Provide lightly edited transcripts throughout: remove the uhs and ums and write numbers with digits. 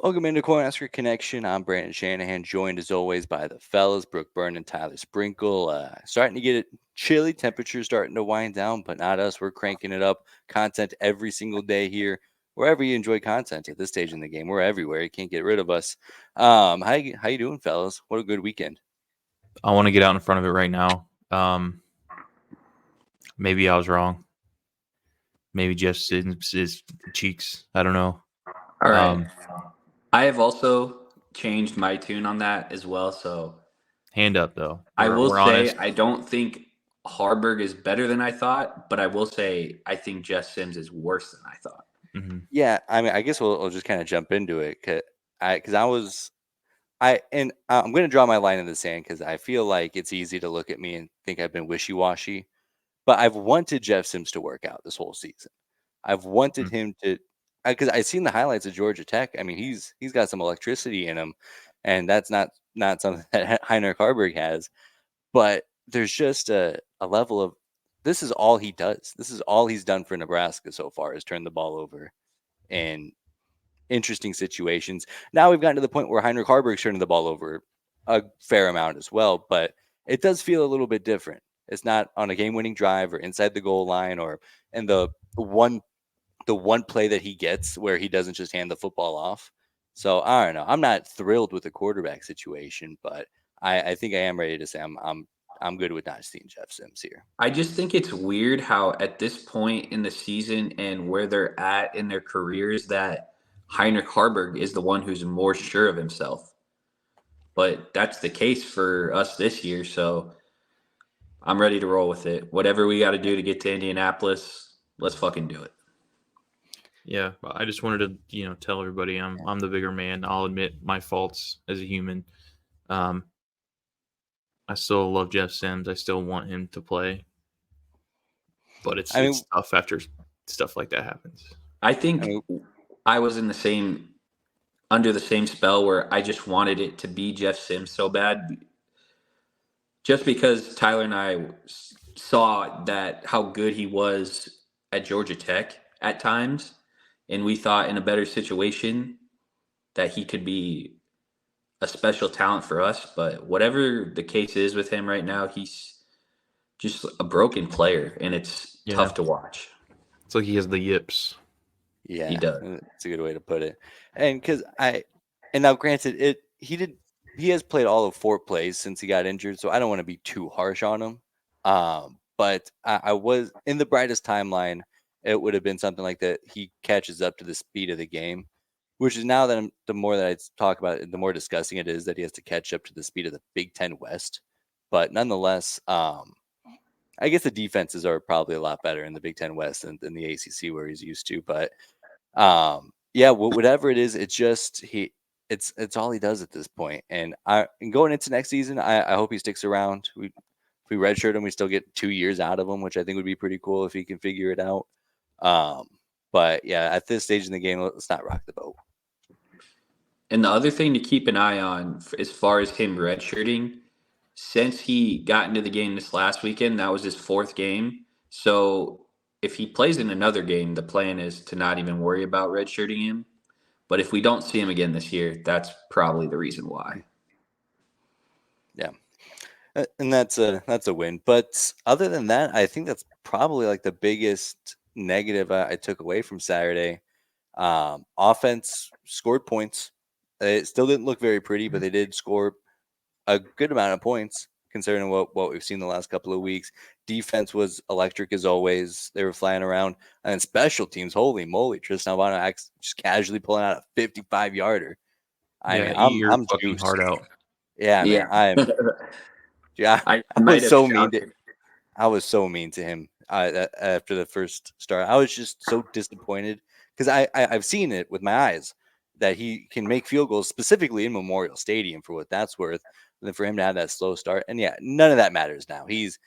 Welcome into Cornhusker Connection. I'm Brandon Shanahan, joined as always by the fellas, Brooke Byrne and Tyler Sprinkle. Starting to get it chilly, temperatures starting to wind down, but not us. We're cranking it up. Content every single day here, wherever you enjoy content at this stage in the game. We're everywhere. You can't get rid of us. How you doing, fellas? What a good weekend. I want to get out in front of it right now. Maybe I was wrong. Maybe Jeff Sims' cheeks. I don't know. All right. I have also changed my tune on that as well. So Hand up, though. I will We're say honest. I don't think Harburg is better than I thought, but I will say I think Jeff Sims is worse than I thought. Mm-hmm. Yeah, I mean, I guess we'll just kind of jump into it because I'm going to draw my line in the sand because I feel like it's easy to look at me and think I've been wishy-washy. But I've wanted Jeff Sims to work out this whole season. I've wanted him to, because I've seen the highlights of Georgia Tech. I mean, he's got some electricity in him, and that's not something that Heinrich Harburg has. But there's just a level of this is all he does. This is all he's done for Nebraska so far is turn the ball over in interesting situations. Now we've gotten to the point where Heinrich Harburg's turning the ball over a fair amount as well, but it does feel a little bit different. It's not on a game-winning drive or inside the goal line or in the one play that he gets where he doesn't just hand the football off. So I don't know. I'm not thrilled with the quarterback situation, but I think I am ready to say I'm good with not seeing Jeff Sims here. I just think it's weird how at this point in the season and where they're at in their careers that Heinrich Harburg is the one who's more sure of himself. But that's the case for us this year, so I'm ready to roll with it. Whatever we got to do to get to Indianapolis, let's fucking do it. Yeah, I just wanted to, tell everybody I'm the bigger man. I'll admit my faults as a human. I still love Jeff Sims. I still want him to play, but it's tough after stuff like that happens. I think I was in under the same spell where I just wanted it to be Jeff Sims so bad, just because Tyler and I saw that how good he was at Georgia Tech at times, and we thought in a better situation that he could be a special talent for us. But whatever the case is with him right now, he's just a broken player, and it's tough to watch. It's like he has the yips. Yeah, he does. It's a good way to put it. And because now granted, he has played all of 4 plays since he got injured, so I don't want to be too harsh on him. But I was in the brightest timeline. It would have been something like that. He catches up to the speed of the game, which is now that the more that I talk about it, the more disgusting it is that he has to catch up to the speed of the Big Ten West. But nonetheless, I guess the defenses are probably a lot better in the Big Ten West than the ACC where he's used to. But yeah, whatever it is, it's just it's all he does at this point. And going into next season, I hope he sticks around. If we redshirt him, we still get 2 years out of him, which I think would be pretty cool if he can figure it out. But yeah, at this stage in the game, let's not rock the boat. And the other thing to keep an eye on as far as him redshirting, since he got into the game this last weekend, that was his 4th game. So if he plays in another game, the plan is to not even worry about redshirting him. But if we don't see him again this year, that's probably the reason why. Yeah. And that's a win. But other than that, I think that's probably like the biggest negative I took away from Saturday. Offense scored points. It still didn't look very pretty, but they did score a good amount of points considering what we've seen the last couple of weeks. Defense was electric as always. They were flying around. And special teams, holy moly, Tristan Alvano just casually pulling out a 55-yarder. I'm fucking juiced. hard out. Yeah, man. I was so mean to him after the first start. I was just so disappointed because I've seen it with my eyes that he can make field goals specifically in Memorial Stadium for what that's worth. And then for him to have that slow start, and yeah, none of that matters now. He's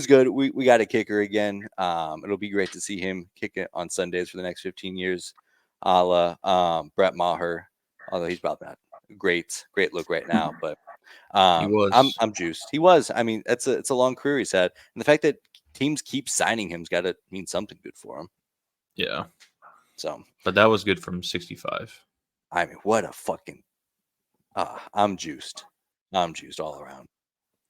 good. We got a kicker again. It'll be great to see him kick it on Sundays for the next 15 years, a la Brett Maher. Although he's probably not a great look right now, but he was. I'm juiced. He was. I mean, it's a long career he's had, and the fact that teams keep signing him's got to mean something good for him. Yeah. So, but that was good from 65. I mean, what a fucking I'm juiced. I'm juiced all around.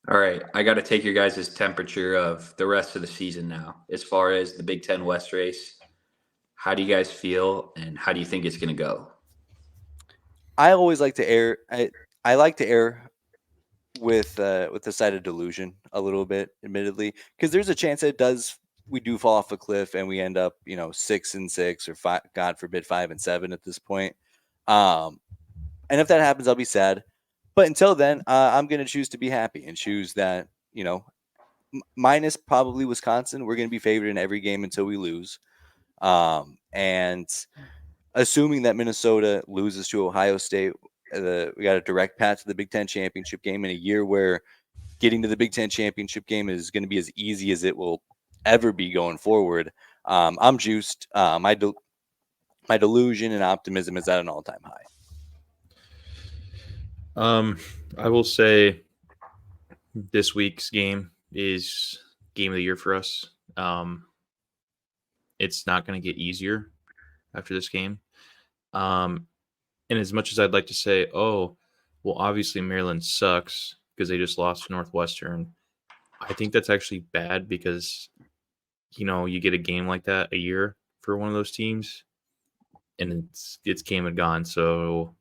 All right, I got to take your guys' temperature of the rest of the season now. As far as the Big Ten West race, how do you guys feel, and how do you think it's going to go? I always like to err. I like to err with the side of delusion a little bit, admittedly, because there's a chance that we do fall off a cliff and we end up 6-6 or five, God forbid 5-7 at this point. And if that happens, I'll be sad. But until then, I'm going to choose to be happy and choose that minus probably Wisconsin, we're going to be favored in every game until we lose. And assuming that Minnesota loses to Ohio State, we got a direct path to the Big Ten championship game in a year where getting to the Big Ten championship game is going to be as easy as it will ever be going forward. I'm juiced. My delusion and optimism is at an all-time high. I will say this week's game is game of the year for us. It's not going to get easier after this game. And as much as I'd like to say, oh, well, obviously Maryland sucks because they just lost to Northwestern, I think that's actually bad because, you get a game like that a year for one of those teams, and it's came and gone. So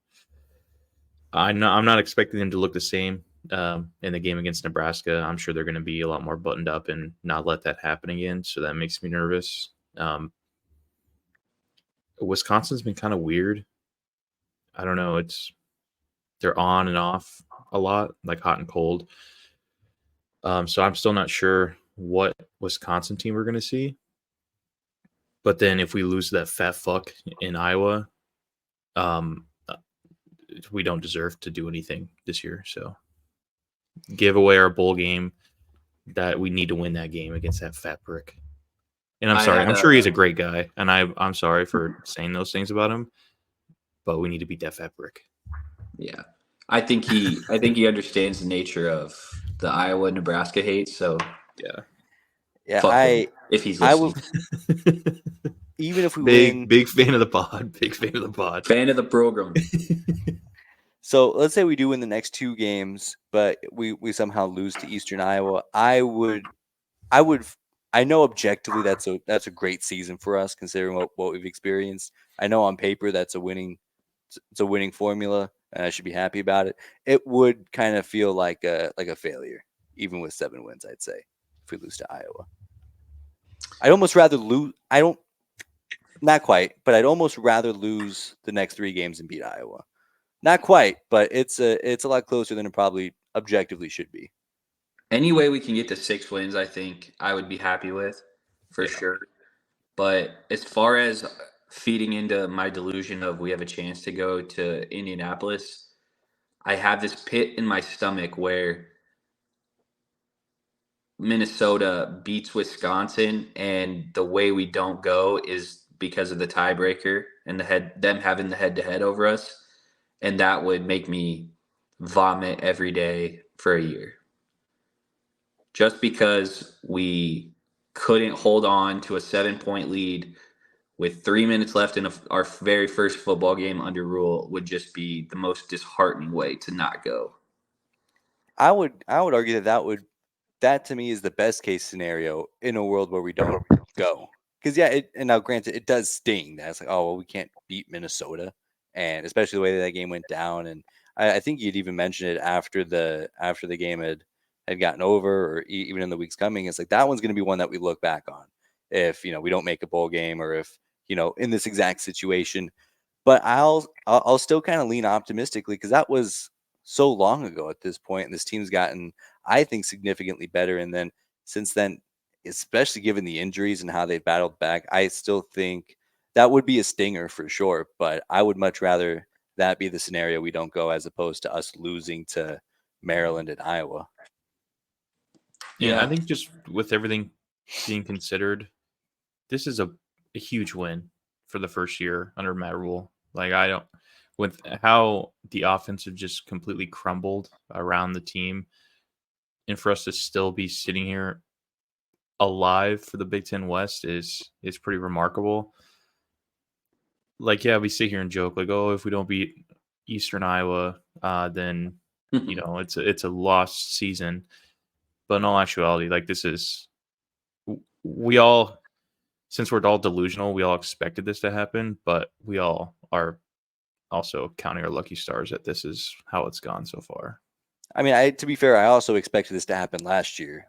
I'm not expecting them to look the same in the game against Nebraska. I'm sure they're going to be a lot more buttoned up and not let that happen again. So that makes me nervous. Wisconsin's been kind of weird. I don't know. They're on and off a lot, like hot and cold. So I'm still not sure what Wisconsin team we're going to see. But then if we lose that fat fuck in Iowa, we don't deserve to do anything this year. So give away our bowl game that we need to win that game against that fat prick. And I'm sorry. I'm sure he's a great guy. And I'm sorry for saying those things about him. But we need to beat that fat brick. Yeah. I think he understands the nature of the Iowa Nebraska hate. So yeah, fuck him, if he's listening. Even if we win, big fan of the pod. Big fan of the pod. Fan of the program. So let's say we do win the next two games, but we somehow lose to Eastern Iowa. I know objectively that's a great season for us considering what we've experienced. I know on paper it's a winning formula, and I should be happy about it. It would kind of feel like a failure, even with 7 wins, I'd say, if we lose to Iowa. I'd almost rather lose. Not quite, but I'd almost rather lose the next 3 games and beat Iowa. Not quite, but it's a lot closer than it probably objectively should be. Any way we can get to 6 wins, I think I would be happy with, for sure. But as far as feeding into my delusion of we have a chance to go to Indianapolis, I have this pit in my stomach where Minnesota beats Wisconsin, and the way we don't go is because of the tiebreaker and them having the head-to-head over us, and that would make me vomit every day for a year. Just because we couldn't hold on to a 7-point lead with 3 minutes left in our very first football game under Rule would just be the most disheartening way to not go. I would argue that to me is the best case scenario in a world where we don't go. Because and now granted, it does sting. That's like, oh well, we can't beat Minnesota, and especially the way that game went down. And I think you'd even mentioned it after the game had gotten over, or even in the weeks coming. It's like that one's going to be one that we look back on if we don't make a bowl game, or if in this exact situation. But I'll still kind of lean optimistically because that was so long ago at this point, and this team's gotten, I think, significantly better. And then since then, especially given the injuries and how they've battled back, I still think that would be a stinger for sure. But I would much rather that be the scenario we don't go as opposed to us losing to Maryland and Iowa. Yeah, I think just with everything being considered, this is a huge win for the first year under Matt Rule. Like with how the offense have just completely crumbled around the team, and for us to still be sitting here alive for the Big Ten West is pretty remarkable. like, yeah, we sit here and joke like, oh, if we don't beat Eastern Iowa, then it's a lost season. But in all actuality, like this is we all, since we're all delusional, we all expected this to happen, but we all are also counting our lucky stars that this is how it's gone so far. I mean, to be fair, I also expected this to happen last year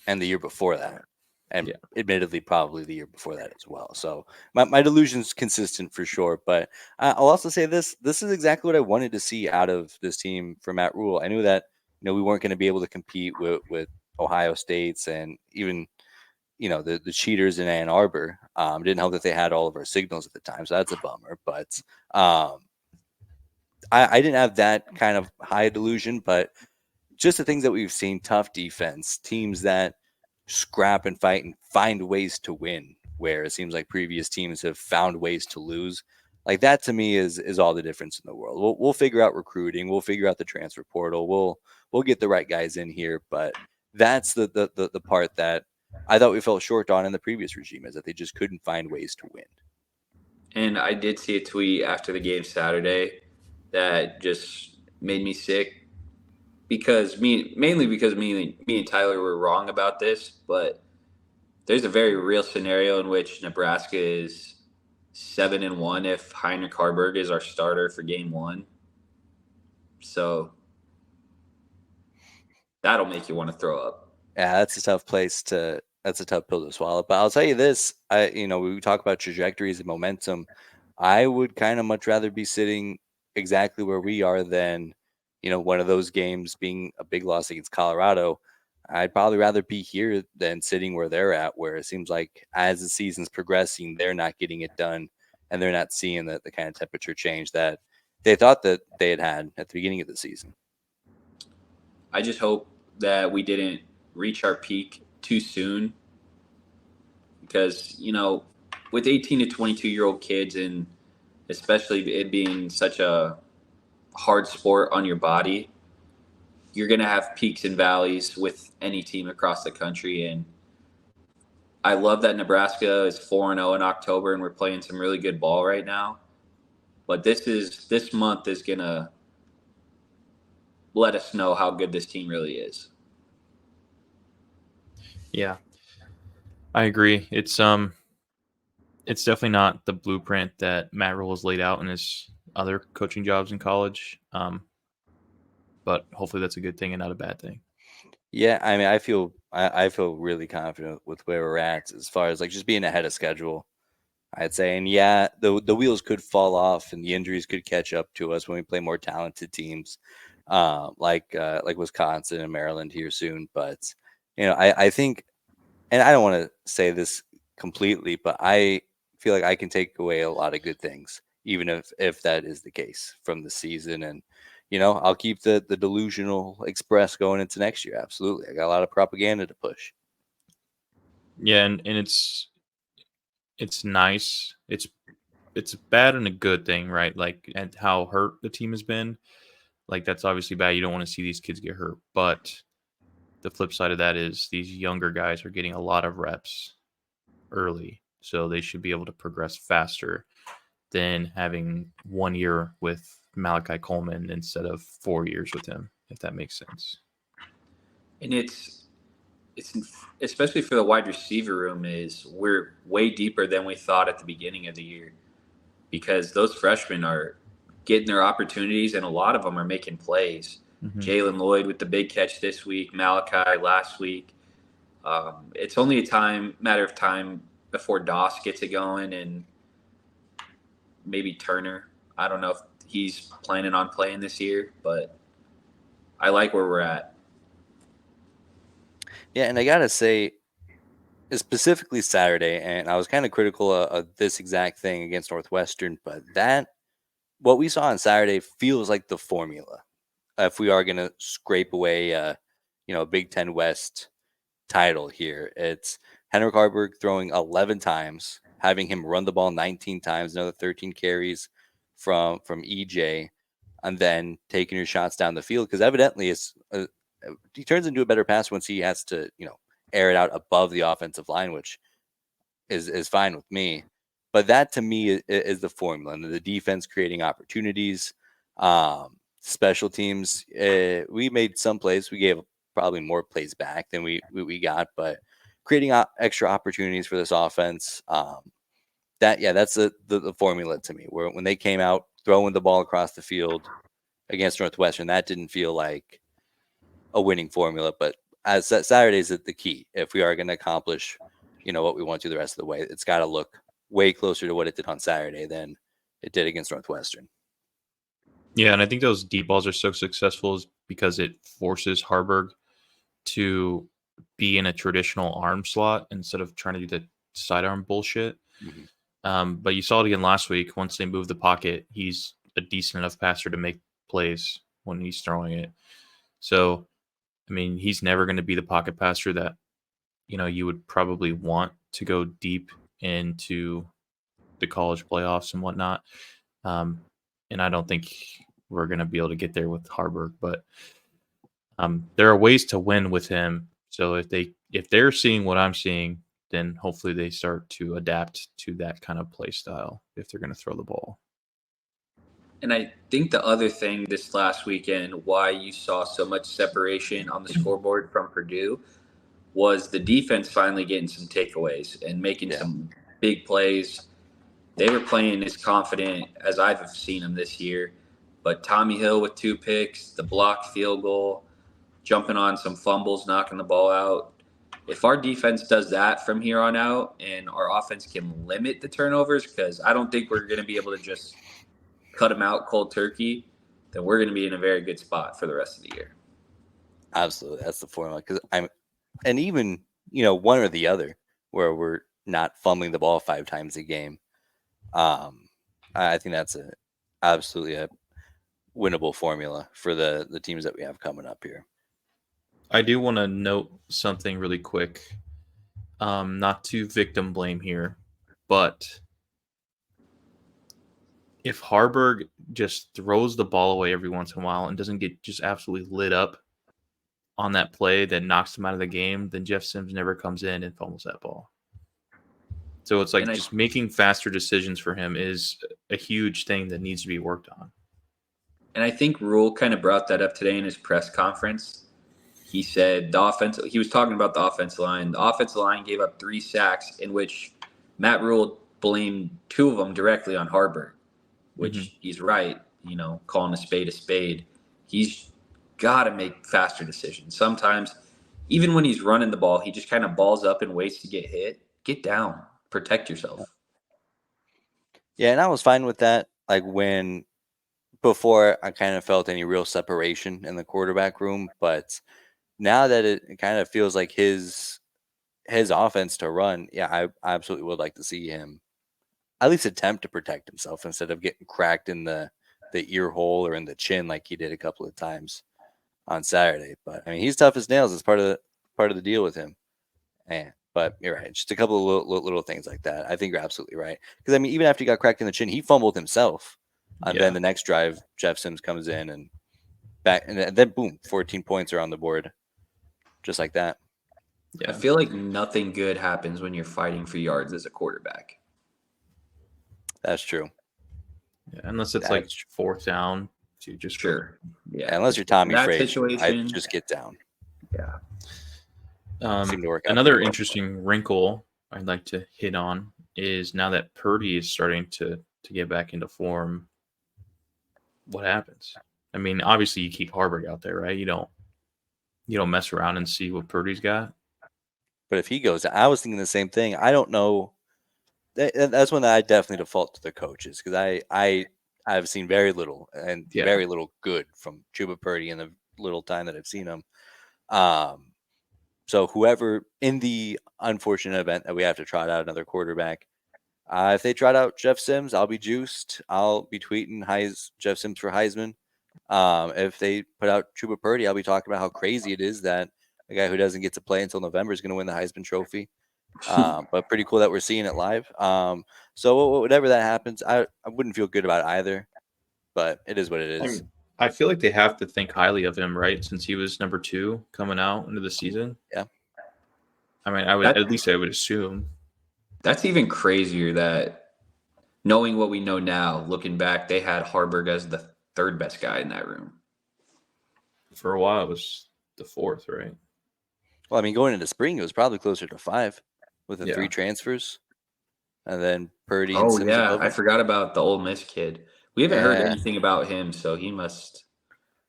and the year before that, and admittedly, probably the year before that as well. So my delusion's consistent for sure. But I'll also say this: this is exactly what I wanted to see out of this team for Matt Rule. I knew that we weren't going to be able to compete with Ohio State's and even the cheaters in Ann Arbor. Didn't help that they had all of our signals at the time, so that's a bummer. But I didn't have that kind of high delusion, but just the things that we've seen, tough defense, teams that scrap and fight and find ways to win, where it seems like previous teams have found ways to lose. Like that to me is all the difference in the world. We'll figure out recruiting, we'll figure out the transfer portal, we'll get the right guys in here, but that's the part that I thought we fell short on in the previous regime, is that they just couldn't find ways to win. And I did see a tweet after the game Saturday that just made me sick because mainly because me and Tyler were wrong about this, but there's a very real scenario in which Nebraska is 7-1 if Heinrich Harburg is our starter for game 1. So that'll make you want to throw up. Yeah, that's a tough pill to swallow. But I'll tell you this, we talk about trajectories and momentum. I would kind of much rather be sitting exactly where we are than, one of those games being a big loss against Colorado. I'd probably rather be here than sitting where they're at, where it seems like as the season's progressing, they're not getting it done and they're not seeing the kind of temperature change that they thought that they had at the beginning of the season. I just hope that we didn't reach our peak too soon because, with 18 to 22-year-old kids and especially it being such a hard sport on your body, you're going to have peaks and valleys with any team across the country. And I love that Nebraska is 4-0 in October and we're playing some really good ball right now. But this month is going to let us know how good this team really is. Yeah, I agree. It's definitely not the blueprint that Matt Rule has laid out in his other coaching jobs in college. But hopefully that's a good thing and not a bad thing. Yeah, I mean, I feel really confident with where we're at as far as like just being ahead of schedule, I'd say. And yeah, the wheels could fall off and the injuries could catch up to us when we play more talented teams, like Wisconsin and Maryland here soon. But I think, and I don't want to say this completely, but I feel like I can take away a lot of good things, even if that is the case from the season. And I'll keep the delusional express going into next year. Absolutely, I got a lot of propaganda to push. Yeah, and it's nice. It's bad and a good thing, right? Like, and how hurt the team has been. Like, that's obviously bad. You don't want to see these kids get hurt. But the flip side of that is these younger guys are getting a lot of reps early, so they should be able to progress faster than having 1 year with Malachi Coleman instead of 4 years with him, if that makes sense. And it's especially for the wide receiver room, is we're way deeper than we thought at the beginning of the year because those freshmen are getting their opportunities and a lot of them are making plays. Mm-hmm. Jalen Lloyd with the big catch this week, Malachi last week. It's only a matter of time before Doss gets it going and maybe Turner. I don't know if he's planning on playing this year, but I like where we're at. Yeah, and I gotta say, specifically Saturday, and I was kind of critical of this exact thing against Northwestern, but what we saw on Saturday feels like the formula. If we are gonna scrape away, a Big Ten West title here, it's Henrik Harburg throwing 11 times, having him run the ball 19 times, another 13 carries from EJ, and then taking your shots down the field because evidently he turns into a better passer once he has to air it out above the offensive line, which is fine with me. But that to me is the formula. And the defense creating opportunities, special teams. We made some plays. We gave probably more plays back than we got, but creating extra opportunities for this offense. That's the formula to me. Where when they came out throwing the ball across the field against Northwestern, that didn't feel like a winning formula. But as Saturday is the key. If we are going to accomplish, what we want to the rest of the way, it's got to look way closer to what it did on Saturday than it did against Northwestern. Yeah, and I think those deep balls are so successful is because it forces Harburg to be in a traditional arm slot instead of trying to do the sidearm bullshit. Mm-hmm. But you saw it again last week. Once they move the pocket, he's a decent enough passer to make plays when he's throwing it. So, I mean, he's never going to be the pocket passer that, you would probably want to go deep into the college playoffs and whatnot. And I don't think we're going to be able to get there with Harburg, but there are ways to win with him. So if they're seeing what I'm seeing, then hopefully they start to adapt to that kind of play style if they're going to throw the ball. And I think the other thing this last weekend, why you saw so much separation on the scoreboard from Purdue, was the defense finally getting some takeaways and making some big plays. They were playing as confident as I've seen them this year. But Tommy Hill with 2 picks, the blocked field goal, jumping on some fumbles, knocking the ball out. If our defense does that from here on out and our offense can limit the turnovers, because I don't think we're going to be able to just cut them out cold turkey, then we're going to be in a very good spot for the rest of the year. Absolutely. That's the formula. And even, one or the other, where we're not fumbling the ball 5 times a game. I think that's absolutely a winnable formula for the teams that we have coming up here. I do want to note something really quick. Not to victim blame here, but if Harburg just throws the ball away every once in a while and doesn't get just absolutely lit up on that play that knocks him out of the game, then Jeff Sims never comes in and fumbles that ball. So it's like just making faster decisions for him is a huge thing that needs to be worked on. And I think Rule kind of brought that up today in his press conference. He said he was talking about the offensive line. The offensive line gave up 3 sacks, in which Matt Rule blamed 2 of them directly on Harburg, which he's right, calling a spade. He's got to make faster decisions. Sometimes, even when he's running the ball, he just kind of balls up and waits to get hit. Get down. Protect yourself. Yeah, and I was fine with that. Like before I kind of felt any real separation in the quarterback room, but now that it kind of feels like his offense to run, I absolutely would like to see him at least attempt to protect himself instead of getting cracked in the ear hole or in the chin like he did a couple of times on Saturday. But I mean, he's tough as nails. It's part of the deal with him. But you're right. Just a couple of little things like that. I think you're absolutely right. Because I mean, even after he got cracked in the chin, he fumbled himself. And then the next drive, Jeff Sims comes in and then boom, 14 points are on the board, just like that. Yeah. I feel like nothing good happens when you're fighting for yards as a quarterback. That's true. Yeah, unless it's fourth down, so you just Yeah, unless you're Tommy Frazier, I just get down. Yeah. Another interesting wrinkle I'd like to hit on is now that Purdy is starting to get back into form, what happens? I mean, obviously you keep Harburg out there, right? You don't mess around and see what Purdy's got. But if he goes, I was thinking the same thing. I don't know. That's when I definitely default to the coaches because I've seen very little and very little good from Chuba Purdy in the little time that I've seen him. So whoever in the unfortunate event that we have to trot out another quarterback, if they trot out Jeff Sims, I'll be juiced. I'll be tweeting Jeff Sims for Heisman. If they put out Chuba Purdy, I'll be talking about how crazy it is that a guy who doesn't get to play until November is going to win the Heisman Trophy. But pretty cool that we're seeing it live. So whatever that happens, I wouldn't feel good about it either, but it is what it is. I feel like they have to think highly of him, right? Since he was number 2 coming out into the season. Yeah. I mean, I would assume. That's even crazier that knowing what we know now, looking back, they had Harburg as the third best guy in that room. For a while, it was the fourth, right? Well, I mean, going into spring, it was probably closer to 5 with the Yeah. 3 transfers, and then Purdy and Oh, Sims yeah. above I him. forgot about the Ole Miss kid. We haven't heard Yeah. anything about him, so he must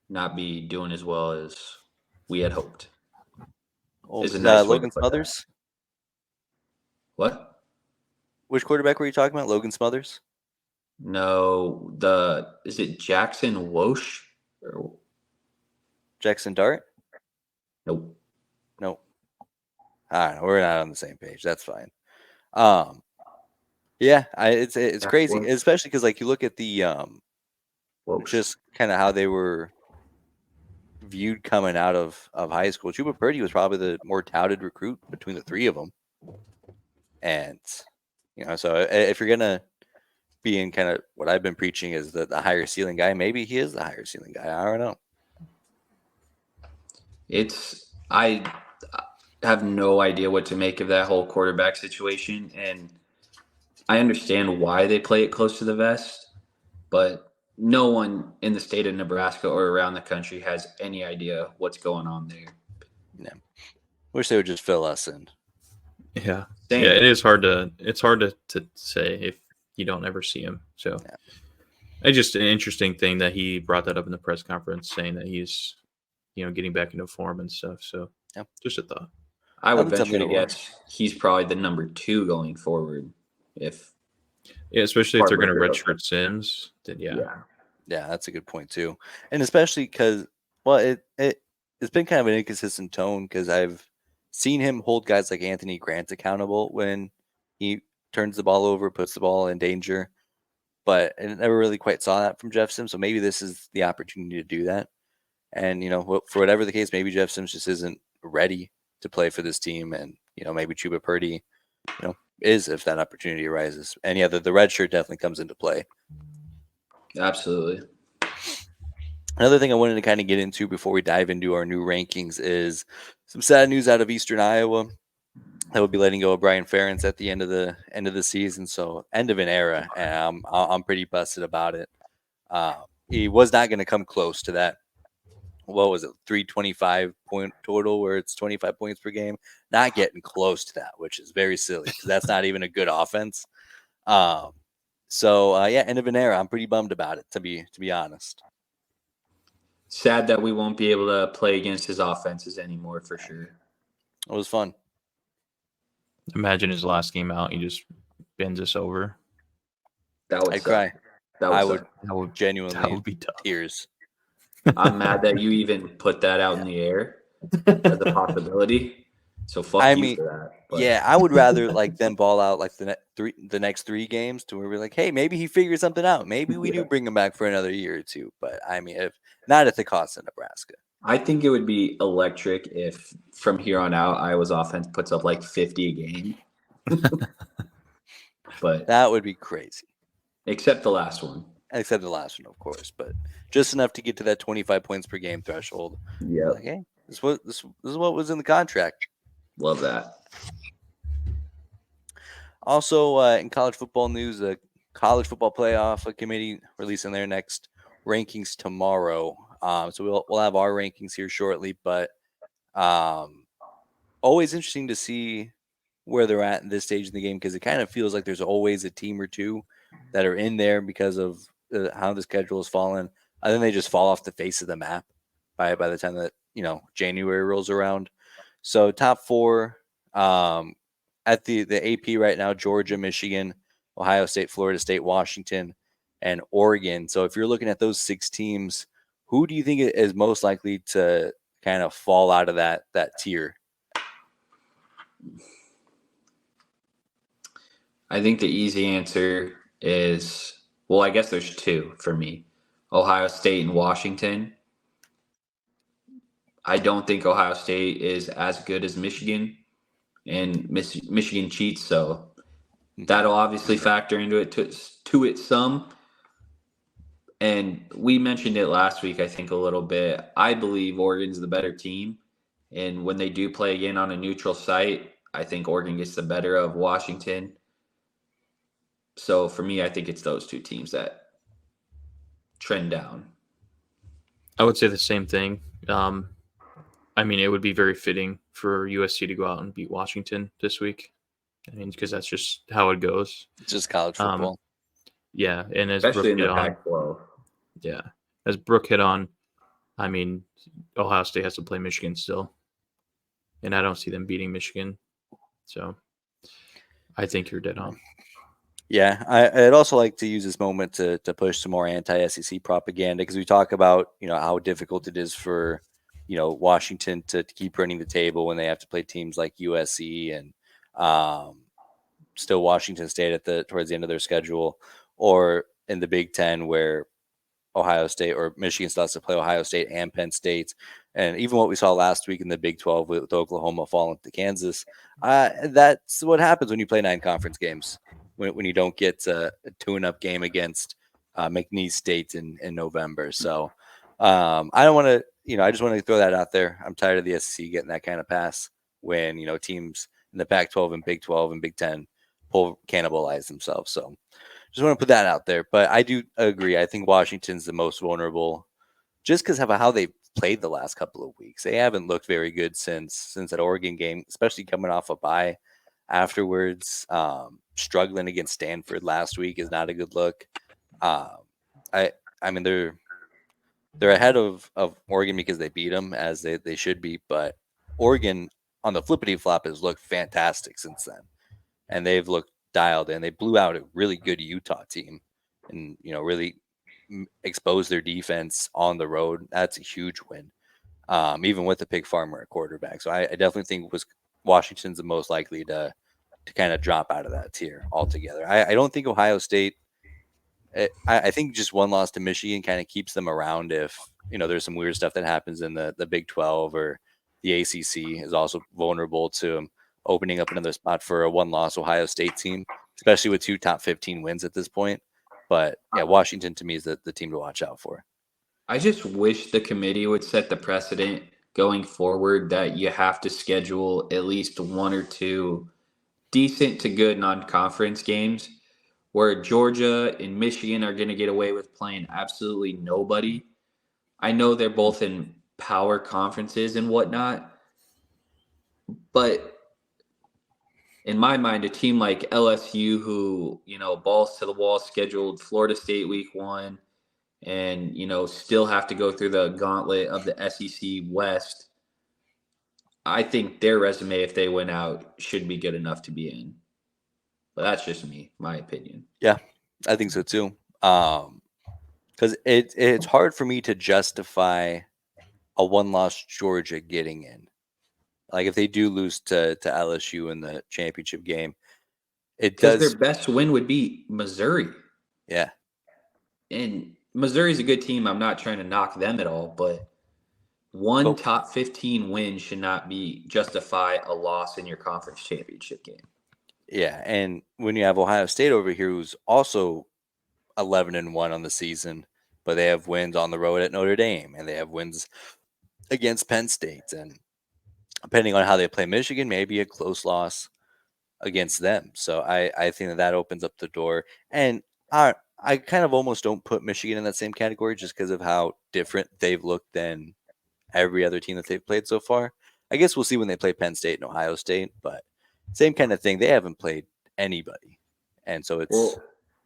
not be doing as well as we had hoped. Is a nice way to Logan put that. Smothers. What? Which quarterback were you talking about? Logan Smothers? No, is it Jackson Wosh? Jackson Dart? Nope. No. I don't know. We're not on the same page. That's fine. Yeah, it's That's crazy, Wosh. especially because like you look at the Wosh. just kind of how they were viewed coming out of high school. Chuba Purdy was probably the more touted recruit between the 3 of them, and so if you're gonna be in kind of what I've been preaching is the higher ceiling guy, maybe he is the higher ceiling guy. I don't know. I have no idea what to make of that whole quarterback situation, and I understand why they play it close to the vest, but no one in the state of Nebraska or around the country has any idea what's going on there. Yeah. Wish they would just fill us in. Yeah. Same. Yeah, it's hard to say if you don't ever see him. So Yeah. it's just an interesting thing that he brought that up in the press conference, saying that he's, getting back into form and stuff. So Yeah. Just a thought. I would Nothing's venture to something to guess he's probably the number 2 going forward. Yeah, especially if they're going to Harburg. redshirt Sims, then Yeah, that's a good point too, and especially because it's been kind of an inconsistent tone because I've seen him hold guys like Anthony Grant accountable when he turns the ball over, puts the ball in danger, but I never really quite saw that from Jeff Sims. So maybe this is the opportunity to do that, and for whatever the case, maybe Jeff Sims just isn't ready to play for this team, and maybe Chuba Purdy, is if that opportunity arises, and yeah, the red shirt definitely comes into play. Absolutely. Another thing I wanted to kind of get into before we dive into our new rankings is some sad news out of Eastern Iowa. That will be letting go of Brian Ferentz at the end of the season. So end of an era, and I'm pretty busted about it. He was not going to come close to that. What was it? 325 point total, where it's 25 points per game. Not getting close to that, which is very silly because that's not even a good offense. So end of an era. I'm pretty bummed about it, to be honest. Sad that we won't be able to play against his offenses anymore for sure. It was fun. Imagine his last game out, he just bends us over. That would I'd suck. cry. That would Genuinely that would be tough. Tears. I'm mad that you even put that out in the air as a possibility. So fuck you for that. But. Yeah, I would rather like them ball out like the next 3 games to where we're like, hey, maybe he figured something out. Maybe we do bring him back for another year or 2. But I mean, if not at the cost of Nebraska. I think it would be electric if from here on out Iowa's offense puts up like 50 a game. But that would be crazy. Except the last one. Except the last one, of course, but just enough to get to that 25 points per game threshold. Yeah. Like, hey, this is what was in the contract. Love that. Also, in college football news, the College Football Playoff Committee releasing their next rankings tomorrow. So we'll have our rankings here shortly, but always interesting to see where they're at in this stage of the game because it kind of feels like there's always a team or 2 that are in there because of how the schedule has fallen. I think they just fall off the face of the map by the time that January rolls around. So top 4 at the AP right now: Georgia, Michigan, Ohio State, Florida State, Washington, and Oregon. So if you're looking at those 6 teams, who do you think is most likely to kind of fall out of that tier? I think the easy answer is, well, I guess there's 2 for me. Ohio State and Washington. I don't think Ohio State is as good as Michigan, and Michigan cheats, so that'll obviously factor into it to it some. And we mentioned it last week, I think, a little bit. I believe Oregon's the better team, and when they do play again on a neutral site, I think Oregon gets the better of Washington. So for me, I think it's those two teams that trend down. I would say the same thing. I mean, it would be very fitting for USC to go out and beat Washington this week. I mean, because that's just how it goes. It's just college football. Yeah, and as Especially Brooke in hit the on, Pac-12. yeah, as Brooke hit on, I mean, Ohio State has to play Michigan still, and I don't see them beating Michigan. So I think you're dead on. Yeah, I'd also like to use this moment to push some more anti-SEC propaganda, because we talk about, how difficult it is for, Washington to keep running the table when they have to play teams like USC and still Washington State towards the end of their schedule, or in the Big Ten where Ohio State or Michigan still has to play Ohio State and Penn State. And even what we saw last week in the Big 12 with Oklahoma falling to Kansas, that's what happens when you play 9 conference games, when you don't get a tune-up game against McNeese State in November. So I don't want to, I just want to throw that out there. I'm tired of the SEC getting that kind of pass when, teams in the Pac-12 and Big 12 and Big 10 cannibalize themselves. So just want to put that out there. But I do agree. I think Washington's the most vulnerable just because of how they played the last couple of weeks. They haven't looked very good since that Oregon game, especially coming off a bye afterwards. Struggling against Stanford last week is not a good look. I mean, they're ahead of Oregon because they beat them, as they should be. But Oregon on the flippity flop has looked fantastic since then, and they've looked dialed in. They blew out a really good Utah team, and really exposed their defense on the road. That's a huge win, even with the pig farmer at quarterback. So I definitely think Washington's the most likely to kind of drop out of that tier altogether. I don't think Ohio State. I think just one loss to Michigan kind of keeps them around. If there's some weird stuff that happens in the Big 12, or the ACC is also vulnerable to opening up another spot for a one-loss Ohio State team, especially with 2 top 15 wins at this point. But yeah, Washington to me is the team to watch out for. I just wish the committee would set the precedent going forward that you have to schedule at least 1 or 2 decent to good non-conference games, where Georgia and Michigan are going to get away with playing absolutely nobody. I know they're both in power conferences and whatnot, but in my mind, a team like LSU, who, balls to the wall, scheduled Florida State week 1, and, still have to go through the gauntlet of the SEC West, I think their resume, if they win out, should be good enough to be in. But that's just me, my opinion. Yeah, I think so too. Because it's hard for me to justify a one-loss Georgia getting in. Like if they do lose to LSU in the championship game, it Because does. their best win would be Missouri. Yeah. And Missouri's a good team. I'm not trying to knock them at all, but one top 15 win should not be justify a loss in your conference championship game. Yeah, and when you have Ohio State over here, who's also 11-1 on the season, but they have wins on the road at Notre Dame, and they have wins against Penn State, and depending on how they play Michigan, maybe a close loss against them. So I think that opens up the door. And I kind of almost don't put Michigan in that same category just because of how different they've looked than every other team that they've played so far. I guess we'll see when they play Penn State and Ohio State, but same kind of thing. They haven't played anybody. And so it's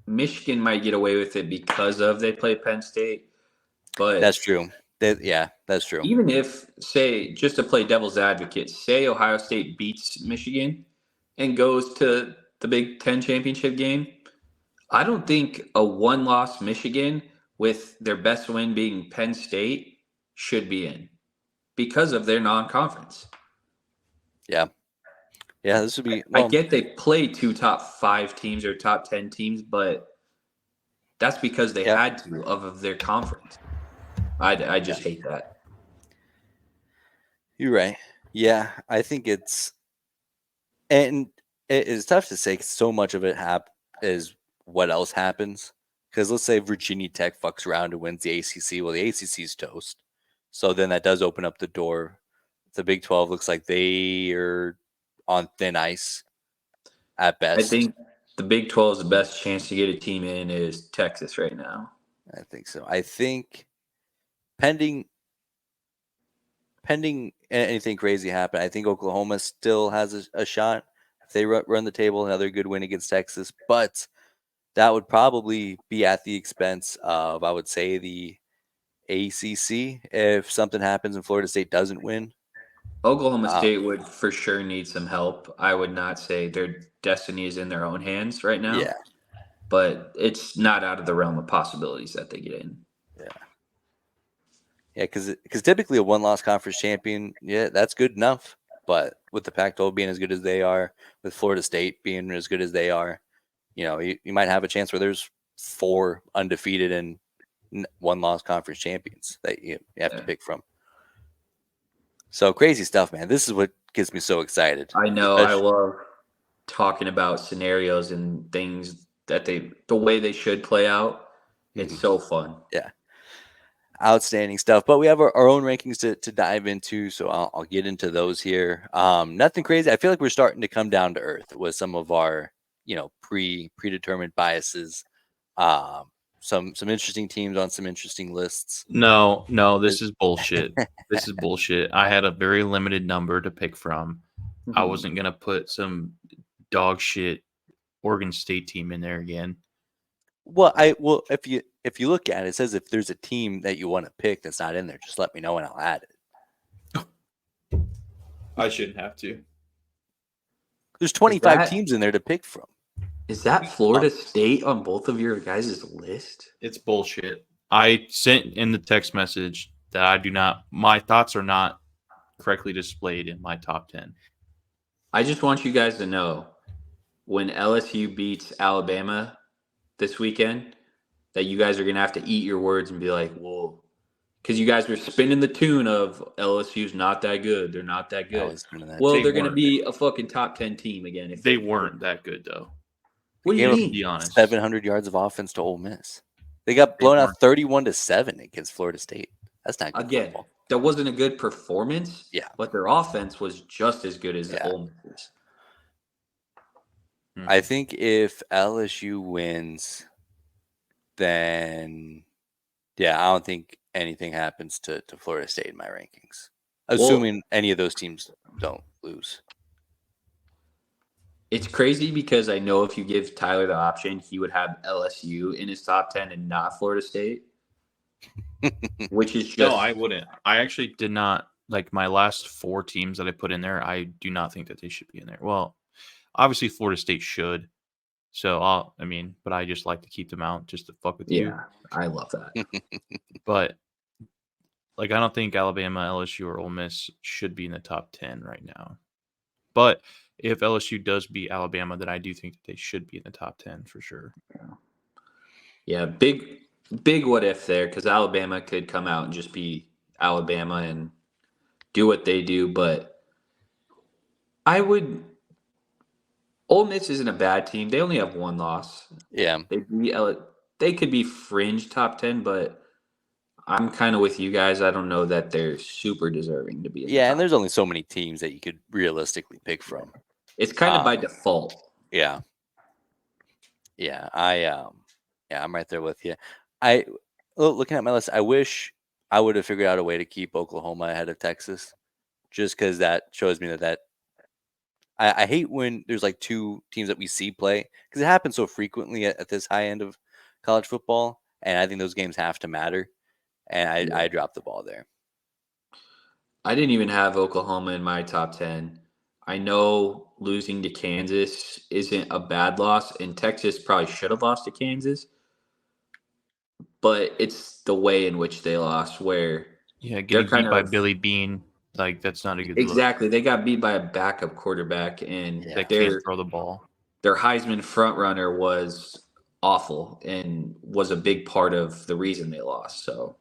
Michigan might get away with it because of they play Penn State, but that's true. That's true. Even if, say, just to play devil's advocate, say Ohio State beats Michigan and goes to the Big Ten championship game, I don't think a one-loss Michigan with their best win being Penn State should be in because of their non-conference. Yeah. Yeah, this would be. I get they play 2 top 5 teams or top 10 teams, but that's because they had to of their conference. I just hate that. You're right. Yeah, I think it's tough to say 'cause so much of it is what else happens. Because let's say Virginia Tech fucks around and wins the ACC. Well, the ACC's toast. So then that does open up the door. The Big 12 looks like they are on thin ice at best. the Big 12's the best chance to get a team in is Texas right now. I think so. I think pending anything crazy happen, I think Oklahoma still has a shot if they run the table. Another good win against Texas, but that would probably be at the expense of, I would say, the ACC if something happens and Florida State doesn't win. Oklahoma State would for sure need some help. I would not say their destiny is in their own hands right now. Yeah. But it's not out of the realm of possibilities that they get in. Yeah. Yeah, because typically a one-loss conference champion, yeah, that's good enough. But with the Pac-12 being as good as they are, with Florida State being as good as they are, you might have a chance where there's 4 undefeated and one-loss conference champions that you have to pick from. So crazy stuff, man. This is what gets me so excited. I know. I love talking about scenarios and things that the way they should play out. It's so fun. Yeah. Outstanding stuff. But we have our own rankings to dive into, so I'll get into those here. Nothing crazy. I feel like we're starting to come down to earth with some of our, predetermined biases. Some interesting teams on some interesting lists. No, this is bullshit. This is bullshit. I had a very limited number to pick from. Mm-hmm. I wasn't gonna put some dog shit Oregon State team in there again. Well, if you look at it, it says if there's a team that you want to pick that's not in there, just let me know and I'll add it. I shouldn't have to. There's 25 teams in there to pick from. Is that Florida State on both of your guys' list? It's bullshit. I sent in the text message that my thoughts are not correctly displayed in my top 10. I just want you guys to know when LSU beats Alabama this weekend that you guys are going to have to eat your words and be like, whoa. Because you guys were spinning the tune of LSU's not that good. They're not that good. Well, they're going to be a fucking top 10 team again. If they weren't that good, though. What do you mean? Be honest. 700 yards of offense to Ole Miss. They got blown out 31-7 against Florida State. That's not good football. That wasn't a good performance. Yeah. But their offense was just as good as Ole Miss. I think if LSU wins, then I don't think anything happens to Florida State in my rankings. Assuming any of those teams don't lose. It's crazy because I know if you give Tyler the option, he would have LSU in his top 10 and not Florida State. Which is just... No, I wouldn't. I actually did not. Like my last 4 teams that I put in there, I do not think that they should be in there. Well, obviously Florida State should. So, but I just like to keep them out just to fuck with you. Yeah, I love that. But, I don't think Alabama, LSU, or Ole Miss should be in the top 10 right now. But if LSU does beat Alabama, then I do think that they should be in the top 10 for sure. Yeah, big what if there, because Alabama could come out and just be Alabama and do what they do. But Ole Miss isn't a bad team. They only have 1 loss. Yeah. They could be fringe top 10, but I'm kind of with you guys. I don't know that they're super deserving to be in the top. And there's only so many teams that you could realistically pick from. It's kind of by default. Yeah. Yeah, I'm right there with you. Looking at my list, I wish I would have figured out a way to keep Oklahoma ahead of Texas, just because that shows me that I hate when there's 2 teams that we see play, because it happens so frequently at this high end of college football, and I think those games have to matter, and I dropped the ball there. I didn't even have Oklahoma in my top 10. I know losing to Kansas isn't a bad loss, and Texas probably should have lost to Kansas. But it's the way in which they lost, where getting beat by Billy Bean, that's not a good exactly. Look. They got beat by a backup quarterback, and they can't throw the ball. Their Heisman front runner was awful and was a big part of the reason they lost. So.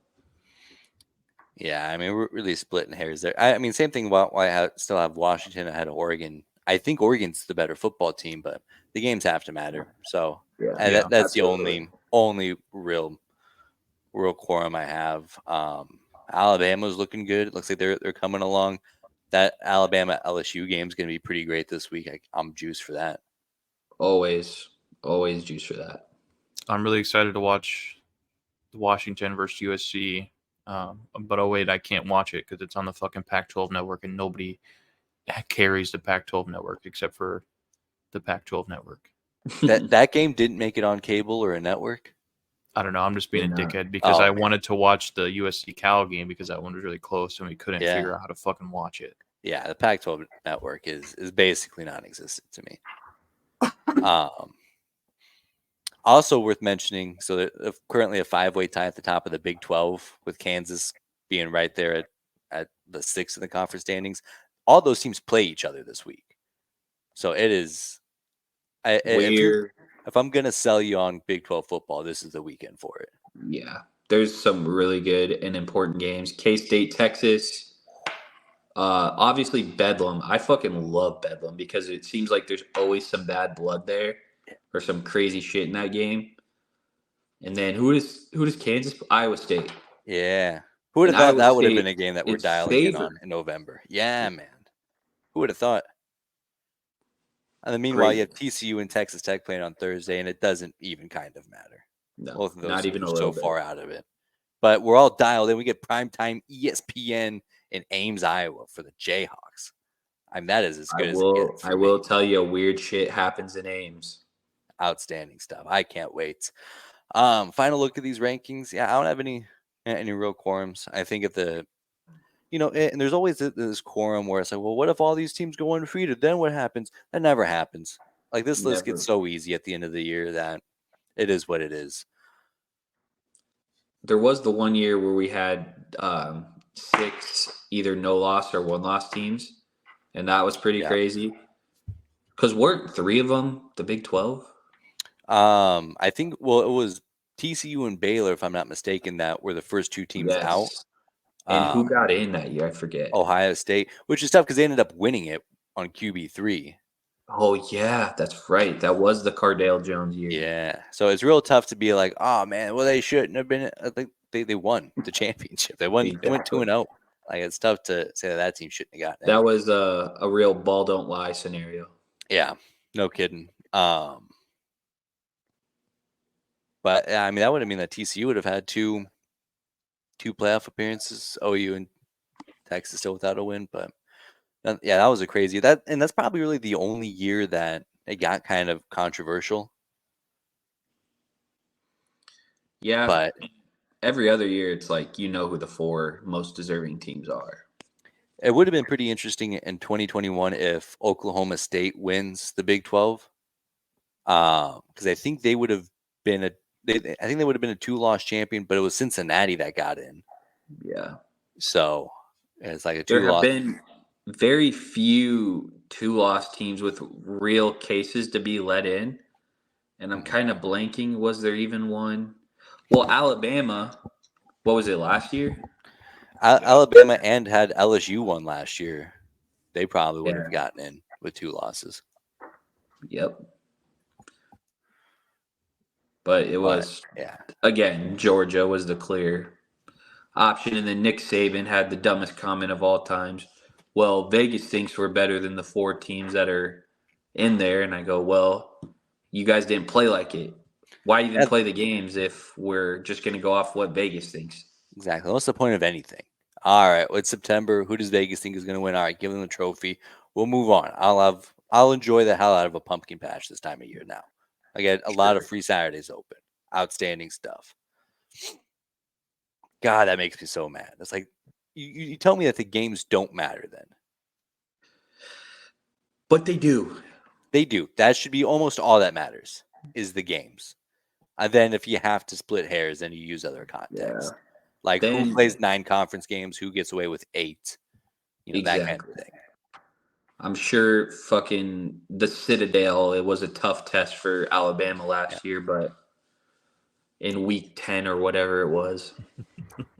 Yeah, we're really splitting hairs there. Same thing while I still have Washington ahead of Oregon. I think Oregon's the better football team, but the games have to matter. So that's absolutely. the only real quorum I have. Alabama's looking good. It looks like they're coming along. That Alabama LSU game is going to be pretty great this week. I'm juiced for that. Always. Always juice for that. I'm really excited to watch Washington versus USC. But oh wait, I can't watch it because it's on the fucking Pac-12 network, and nobody carries the Pac-12 network except for the Pac-12 network. That game didn't make it on cable or a network. I don't know. I'm just being Did a not. dickhead because I Oh, man. wanted to watch the USC Cal game because that one was really close and we couldn't Yeah. figure out how to fucking watch it. Yeah, the Pac-12 network is basically non-existent to me. Also worth mentioning, so there's currently a 5-way tie at the top of the Big 12 with Kansas being right there at the 6th in the conference standings. All those teams play each other this week, so it is. If I'm gonna sell you on Big 12 football, this is the weekend for it. Yeah, there's some really good and important games. K-State, Texas. Obviously Bedlam. I fucking love Bedlam because it seems like there's always some bad blood there or some crazy shit in that game. And then who does Kansas? Iowa State. Yeah, who would have And thought Iowa that would have State been a game that we're is dialing in on favored. in November? Yeah, man. Who would have thought? And then meanwhile, Great. you have TCU and Texas Tech playing on Thursday, and it doesn't even kind of matter. No, Both of those not teams even are a so little bit. far out of it. But we're all dialed in. We get primetime ESPN in Ames, Iowa for the Jayhawks. I mean, that is as good as it gets I for me. will tell you, weird shit happens in Ames. Outstanding stuff. I can't wait. Final look at these rankings. Yeah, I don't have any real quorums. I think at the, and there's always this quorum where it's like, well, what if all these teams go undefeated? Then what happens? That never happens. Like this list Never. gets so easy at the end of the year that it is what it is. There was the one year where we had 6 either no loss or 1 loss teams, and that was pretty Yeah. crazy. Because weren't 3 of them the Big 12? I think, well, it was TCU and Baylor, if I'm not mistaken, that were the first 2 teams out. And who got in that year? I forget. Ohio State, which is tough because they ended up winning it on QB3. Oh, yeah, that's right. That was the Cardale Jones year. Yeah. So it's real tough to be like, oh, man, well, they shouldn't have been. I think they won the championship. They went 2-0. Like, it's tough to say that team shouldn't have gotten it. That was a real ball don't lie scenario. Yeah. No kidding. But, I mean, that would have mean that TCU would have had two playoff appearances, OU and Texas still without a win. But, yeah, that was a crazy. And that's probably really the only year that it got kind of controversial. Yeah, but every other year it's like who the 4 most deserving teams are. It would have been pretty interesting in 2021 if Oklahoma State wins the Big 12, because I think they would have been a 2-loss champion, but it was Cincinnati that got in. Yeah. So it's like a 2-loss. There have been very few 2-loss teams with real cases to be let in. And I'm kind of blanking. Was there even one? Well, Alabama, what was it last year? Alabama and had LSU won last year. They probably wouldn't have gotten in with 2 losses. Yep. But it was, again, Georgia was the clear option. And then Nick Saban had the dumbest comment of all times. Well, Vegas thinks we're better than the 4 teams that are in there. And I go, well, you guys didn't play like it. Why even play the games if we're just going to go off what Vegas thinks? Exactly. What's the point of anything? All right, well, it's September. Who does Vegas think is going to win? All right, give them the trophy. We'll move on. I'll enjoy the hell out of a pumpkin patch this time of year now. I get a lot of free Saturdays open. Outstanding stuff. God, that makes me so mad. It's like you tell me that the games don't matter then. But they do. They do. That should be almost all that matters is the games. And then if you have to split hairs, then you use other context. Yeah. Like who plays 9 conference games, who gets away with 8, that kind of thing. I'm sure fucking the Citadel, it was a tough test for Alabama last year, but in week 10 or whatever it was.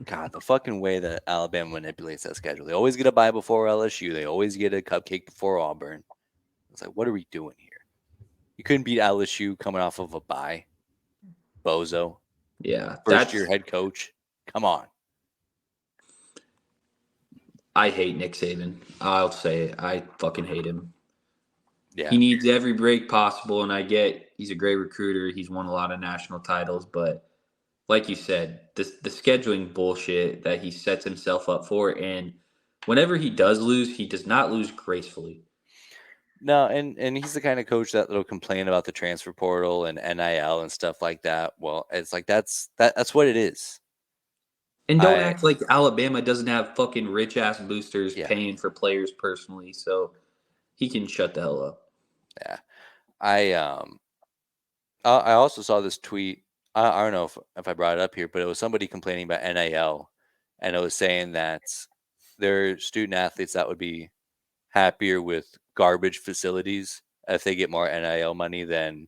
God, the fucking way that Alabama manipulates that schedule. They always get a bye before LSU. They always get a cupcake before Auburn. It's like, what are we doing here? You couldn't beat LSU coming off of a bye. Bozo. Yeah. First-year head coach. Come on. I hate Nick Saban. I'll say it. I fucking hate him. Yeah. He needs every break possible, and I get he's a great recruiter. He's won a lot of national titles, but like you said, the scheduling bullshit that he sets himself up for, and whenever he does lose, he does not lose gracefully. No, and he's the kind of coach that'll complain about the transfer portal and NIL and stuff like that. Well, it's like that's what it is. And don't I act like Alabama doesn't have fucking rich ass boosters Yeah. paying for players personally, so he can shut the hell up. Yeah. I also saw this tweet. I don't know if I brought it up here, but it was somebody complaining about NIL, and it was saying that there are student athletes that would be happier with garbage facilities if they get more NIL money than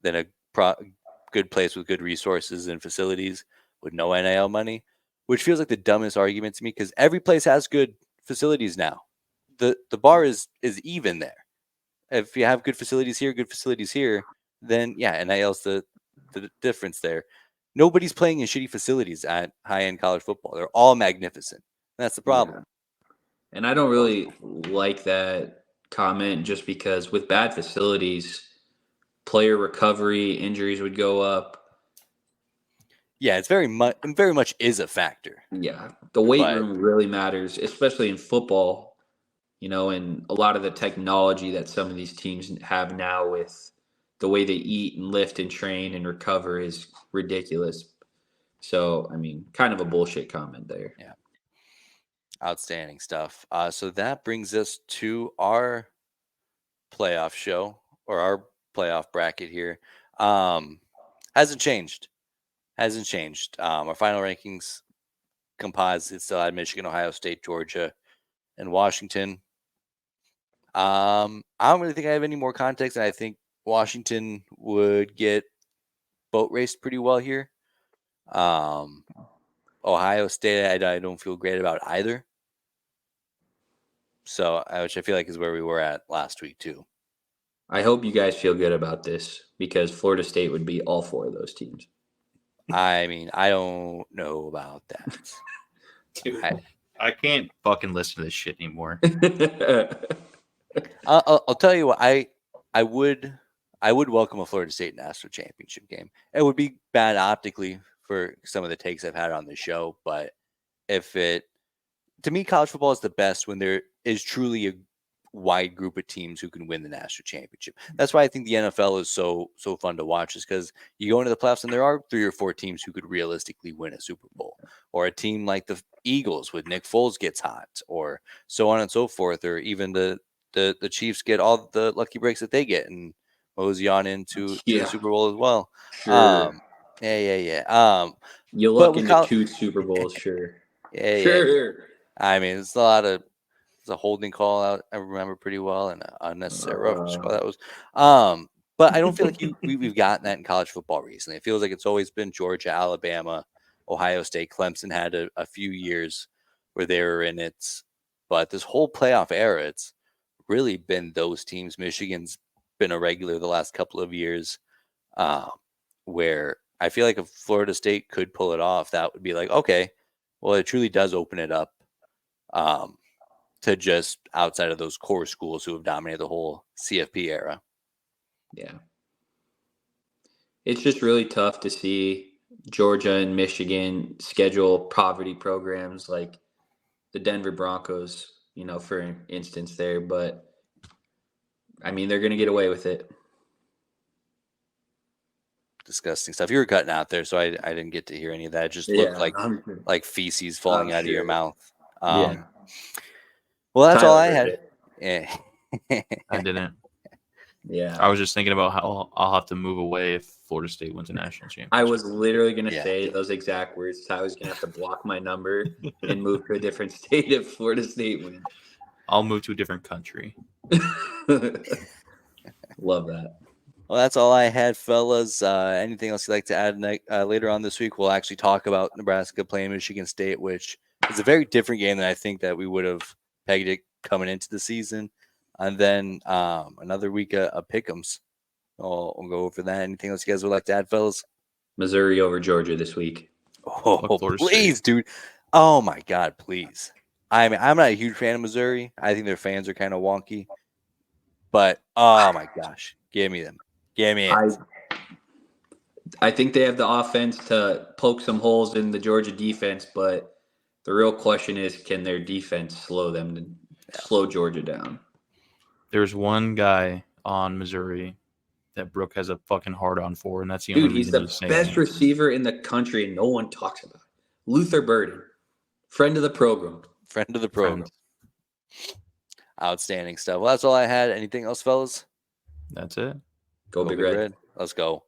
a good place with good resources and facilities with no NIL money, which feels like the dumbest argument to me because every place has good facilities now. The bar is even there. If you have good facilities here, then yeah, NIL's the difference there. Nobody's playing in shitty facilities at high-end college football. They're all magnificent. That's the problem. Yeah. And I don't really like that comment just because with bad facilities, player recovery, injuries would go up. Yeah, it's very much is a factor. Yeah. The weight But room really matters, especially in football, and a lot of the technology that some of these teams have now with the way they eat and lift and train and recover is ridiculous. So, I mean, kind of a bullshit comment there. yeah, outstanding stuff. So that brings us to our playoff show or our playoff bracket here. Hasn't changed. Our final rankings composite still had Michigan, Ohio State, Georgia, and Washington. I don't really think I have any more context, and I think Washington would get boat raced pretty well here. Ohio State, I don't feel great about either. So, which I feel like is where we were at last week too. I hope you guys feel good about this because Florida State would be all four of those teams. I mean, I don't know about that. Dude, I can't fucking listen to this shit anymore. I'll tell you what, I would welcome a Florida State national championship game. It would be bad optically for some of the takes I've had on the show, but to me, college football is the best when there is truly a wide group of teams who can win the national championship. That's why I think the NFL is so fun to watch, is because you go into the playoffs and there are 3 or 4 teams who could realistically win a Super Bowl, or a team like the Eagles with Nick Foles gets hot, or so on and so forth, or even the Chiefs get all the lucky breaks that they get and mosey on into to the Super Bowl as well. Sure. Yeah. You but luck with into 2 Super Bowls, sure. Yeah. Sure. I mean, it's a holding call out I remember pretty well, and an unnecessary roughness call that was. But I don't feel like we've gotten that in college football recently. It feels like it's always been Georgia, Alabama, Ohio State, Clemson had a few years where they were in it, but this whole playoff era, it's really been those teams. Michigan's been a regular the last couple of years, where I feel like if Florida State could pull it off, that would be like, okay, well, it truly does open it up to just outside of those core schools who have dominated the whole CFP era. Yeah. It's just really tough to see Georgia and Michigan schedule poverty programs like the Denver Broncos, for instance there, but I mean, they're going to get away with it. Disgusting stuff. You were cutting out there, so I didn't get to hear any of that. It just looked like feces falling out of your mouth. Yeah. Well, that's all Tyler I heard had. it. Yeah. I didn't. Yeah. I was just thinking about how I'll have to move away if Florida State wins a national championship. I was literally going to Yeah. say those exact words. Tyler's going to have to block my number and move to a different state if Florida State wins. I'll move to a different country. Love that. Well, that's all I had, fellas. Anything else you'd like to add later on this week? We'll actually talk about Nebraska playing Michigan State, which is a very different game than I think that we would have pegged it coming into the season. And then another week of pick'ems. We'll go over that. Anything else you guys would like to add, fellas? Missouri over Georgia this week. Oh, please, dude. Oh, my God, please. I mean, I'm not a huge fan of Missouri. I think their fans are kind of wonky. But oh my gosh, give me them. Give me it. I think they have the offense to poke some holes in the Georgia defense, but the real question is, can their defense slow Georgia down? There's one guy on Missouri that Brooke has a fucking hard on for, and that's the Dude, only he's reason the he's saying best it. receiver in the country, and no one talks about it. Luther Burden, friend of the program. Friend of the program. Outstanding stuff. Well, that's all I had. Anything else, fellas? That's it. Go Big Red. Let's go.